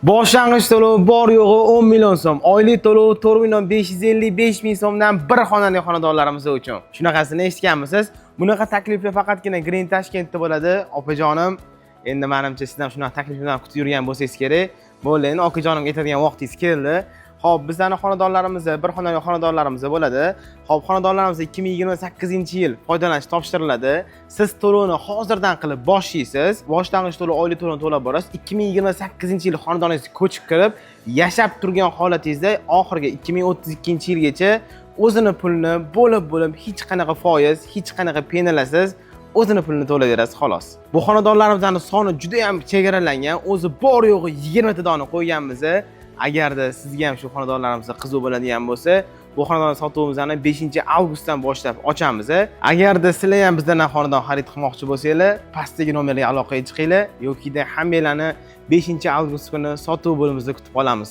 Boshlang'ich to'lov bor yo'g'i 10 million so'm, oylik to'lov 4 million 555 ming so'mdan bir xonali xonadonlarimiz uchun. Shunaqasini eshitganmisiz? Bunaqa takliflar faqatgina Green Tashkentda bo'ladi. Opajonim, endi menimcha siz ham shunaqa takliflarni kutib yurgan bo'lsangiz kerak. Bo'ldi, endi okajonim aytadigan vaqtingiz keldi. Xo'p, bizlarning xonadonlarimiz, bir xonali xonadonlarimiz bo'ladi. Xo'p, xonadonlarimiz 2028-yil foydalanishga topshiriladi. Siz to'lovni hozirdan qilib boshlaysiz. Boshlang'ich to'lov oylik to'lovni to'lab borasiz. 2028-yil xonadoningizga ko'chib kirib, yashab turgan holatingizda oxirgi 2032-yilgacha o'zini pulni bo'lib hech qanaqa foiz, hech qanaqa penalasiz o'zini pulini to'layverasiz xolos. Bu xonadonlarimizning soni juda ham chegaralangan. O'zi bor yo'g'i 20 ta dona qo'yganmiz. Agarda sizga ham shu xonadonlarimiz qiziq bo'ladigan bo'lsa, bu xonadon sotuvimizni 5-avgustdan boshlab ochamiz. Agarda sizlar ham bizdan xonadon xarid qilmoqchi bo'lsanglar, pastdagi nomerga aloqaga chiqinglar yoki hammanglarni 5-avgust kuni sotuv bo'limimizda kutib qolamiz.